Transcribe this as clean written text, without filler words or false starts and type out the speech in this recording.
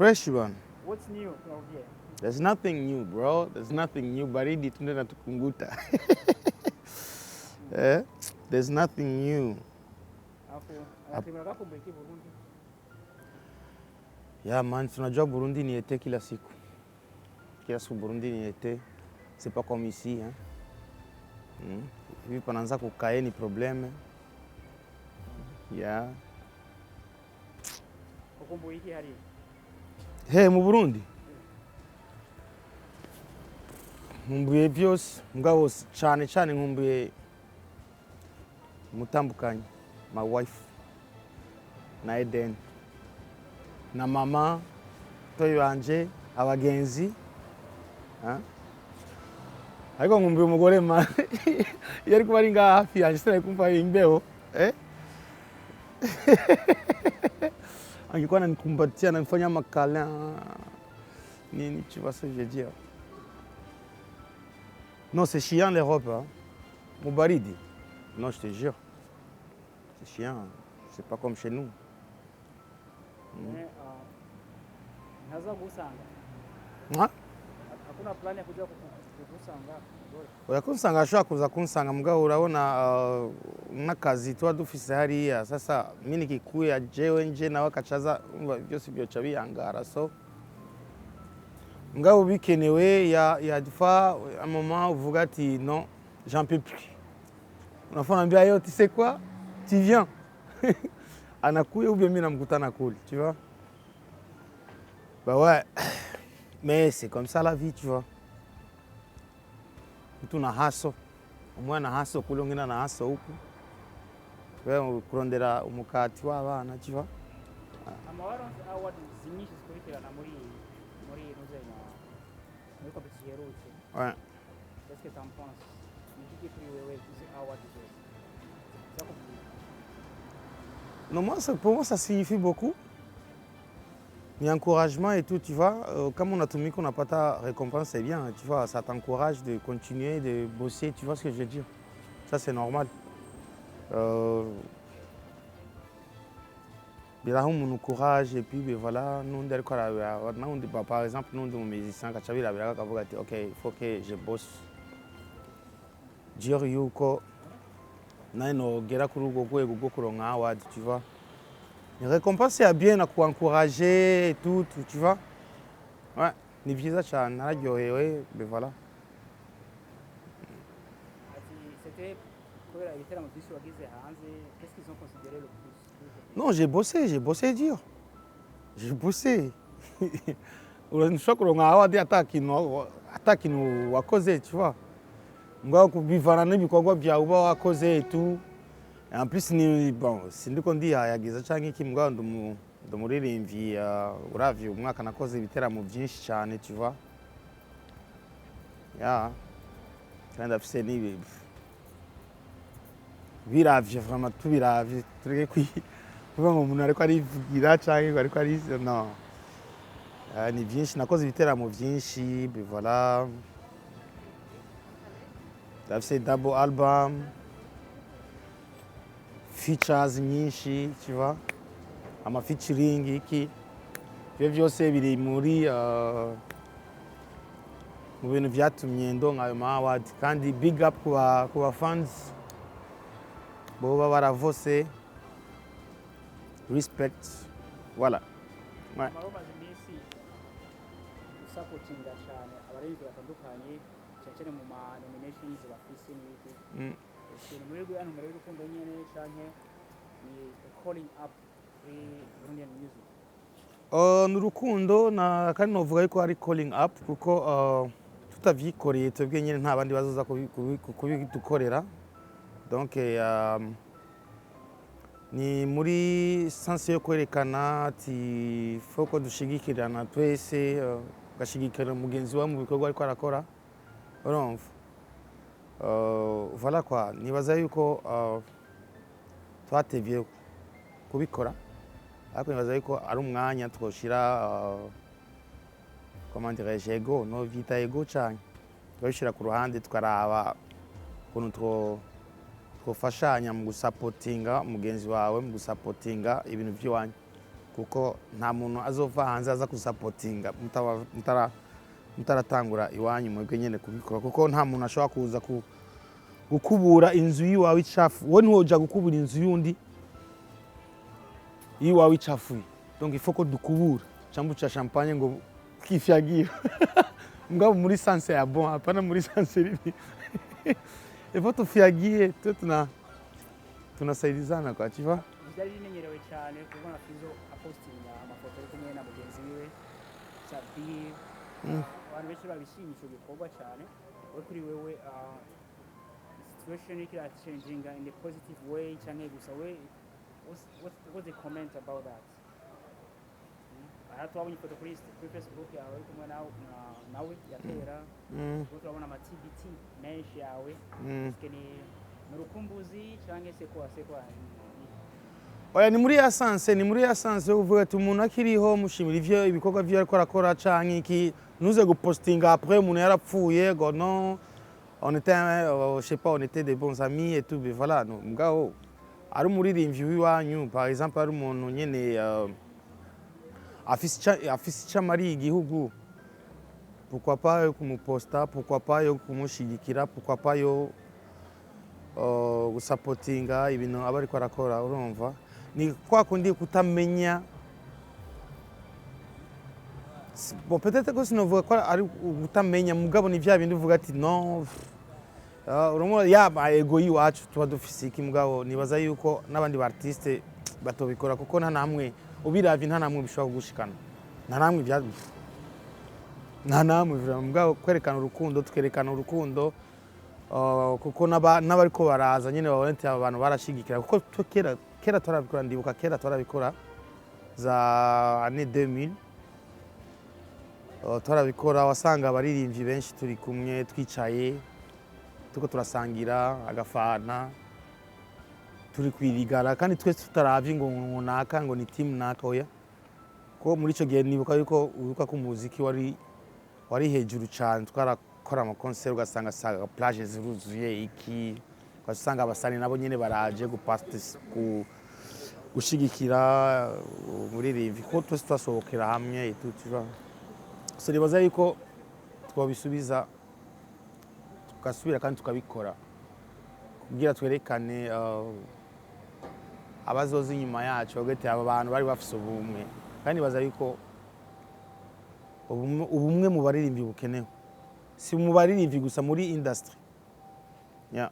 Fresh one. What's new out here? There's nothing new, bro. There's nothing new. Baridi tunaenda tukunguta. Eh? There's nothing new. Yeah, man, tunajua Burundi ni été kila siku. Kila siku Burundi ni été. C'est pas comme ici, hein. Hivi panaanza kukae ni probleme. Yeah. Ukumbuye iki hari? Hey, mu Burundi. Nkumbuye byose, mugabo cyane cyane nkumbuye mutambukanye, my wife na Eden na mama toyi banje abagenzi, ariko nkumbuye umugore ma yari kuba ari ngaha hafi yanjye sinari kumva imbeho, angekuwa ananikumbatia ananifanya makala nini, tu vois ce que je veux dire. Non, c'est chiant l'Europe, hein. Moubaridi. Non, je te jure. C'est chiant. C'est pas comme chez nous. Hakuna plan ya kuja kukusanga? Oya kunsanga ashobora kuza kunsanga mugabo urabona n'akazi tuba dufise hariya. Sasa mimi nikikuya jewe nje nawe akacaza byose byoca biyangara, so mugabo bikenewe ya difa un moment uvuga ati non, j'en peux plus. Unafanya ambia yo, tu sais quoi, tu viens. Anakuya ou bien mimi namkutana kule, tu vois. Bah ouais, mais c'est comme ça la vie, tu vois. Mtu na haso, umwe na haso kule, ungina na haso huku. Wewe kurondera umukati w'abana, tu vois. Amawaro award zinyinshi zikurikirana muri nuzenya muri competition yerutse. Ouais. Qu'est-ce que tu en penses? Ni kuri wewe izi award zose. Non, pour moi ça signifie beaucoup. Il y a encouragement et tout, tu vois. Comme on a tout mis qu'on n'a pas ta récompense, c'est bien, tu vois. Ça t'encourage de continuer, de bosser, tu vois ce que je veux dire. Ça c'est normal. Birahu mon courage et puis voilà, nous par exemple nous des musiciens quand tu as ok, il faut que je bosse. Dire yuko naino gera kuri ugo gwego gwo kuronka award, tu vois. Les récompenses c'est bien à encourager et tout, tu vois. Ouais, ni visa cyane nararyohewe, mais voilà. C'était quoi la littérature de wagize hanze, qu'est-ce qu'ils ont considéré le plus? Non, j'ai bossé dur. J'ai bossé. Unashobora kuronka award atakinu wakoze, tu vois. Ngao kubivana n'ibikorwa byawe uba wakoze et tout. Et en plus ni bon, sindiko ndi yagiza canke iki mugabo ndumuririmbyi uravye umwaka nakoze ibiteramo byinshi cyane, tu vois. Yeah. Kandi afise ni biravye vraiment tubiravye tureke kuvuga ngo umuntu ariko arivugira canke ariko ari non. Ni byinshi nakoze ibiteramo byinshi, voilà. Afise double album, features nyinshi, tu vois. Ama featuring iki. Ibyo byose biri muri mu bintu byatumye ndonka ayo award, kandi big up kuba fans boba baravose, respect, voilà. Ouais. Marobazi misi supportinga cyane abarinzi batandukanye cyane mu ma nominations bafise n'ibiki. Ikintu muri rwo hano muri rukundo nyene cyane ni calling up Burundian music. N'urukundo na kandi novuga yuko ari calling up kuko tutavyikoreye twebwe nyene nta bandi bazoza kubidukorera. Donc ni muri sense yo kwerekana ati foko dushigikirana twese, gashigikira mugenzi wa mu bikorwa ariko arakora. Urumva? Voilà quoi, nibaza yuko twatevye kubikora, ariko nibaza yuko ari umwanya twoshira comment dirais-je, ego, no vita ego cyane twashira ku ruhande tukaraba kuntu twofashanya mu gusapotinga mugenzi wawe, mu gusapotinga ibintu by'iwanyu. kuko nta muntu azova hanze aza kusapotinga mutaratangura iwanyu mwebwe nyene kubikora, kuko nta muntu ashobora kuza gukubura inzu yiwawe icafu. Wowe ntiwoja gukubura inzu yundi yiwawe icafuye. Donc il faut ko dukubura chambu cha champagne ngo kifyagira mugabo muri sanse ya bon, hapana muri sanse ribi. Il faut tufyagie tunasaidizana kwa chiva. Byari bimenyerewe cyane kubona Fizo apostinga amafoto ari kumwe na mugenzi wiwe Sabi. Abantu benshi babishimisha ibikorwa cyane. We kuri wewe situation is changing in a positive way cyane gusa we what's the comment about that? Twabonye ifoto kuri Facebook yawe ari kumwe nawe yatera. Turabona ama TBT menshi yawe. Ni rukumbuzi cyangwa se kwa Oya, ni muri ya sanse uvuga ati umuntu akiriho mushimira ivyo ibikorwa vyo ariko arakora canke iki, nuze gupostinga après umuntu yarapfuye ngo non on était je sais pas, on était des bons amis et tout, mais voilà. Mugabo ari umuririmbyi w'iwanyu par exemple, ari umuntu nyene afise icamari igihugu, pourquoi pas yo kumuposta, pourquoi pas yo kumushigikira, pourquoi pas yo gusapotinga ibintu aba ariko arakora. Urumva ni kwa kundi kutamenya, bon peut-être que sinovuga ko ari kutamenya, mugabo ni vya bindi uvuga ati non, urumva yaba ego yiwacu tuba dufise iki, mugabo nibaza yuko n'abandi ba artiste batobikora, kuko nta namwe ubiravye, nta namwe bishobora gushikana, nta namwe mugabo kwerekana urukundo, tukerekana urukundo, kuko n'abariko baraza nyene babona ati abantu barashigikira, kuko kera turabikora. Ndibuka kera turabikora za année 2000, turabikora, wasanga abaririmbyi benshi turi kumwe twicaye tuko turasangira agafana, turi kwirigara, kandi twese tutaravye ngo naka ngo ni team naka. Oya, ko muri ico gihe nibuka yuko ko umuziki wari hejuru cyane, twarakora ama concert ugasanga plage ziruzuye iki, ugasanga abasani nabo nyene baraje gushigikira umuririmbyi, ko twese twasohokera hamwe tuba. So nibaza yuko twabisubiza tugasubira kandi tukabikora kugira twerekane abazoza inyuma yacu, bagati aba bantu bari bafise ubumwe, kandi nibaza yuko ubumwe mu baririmbyi bukenewe, si mu baririmbyi gusa, muri industry. Ya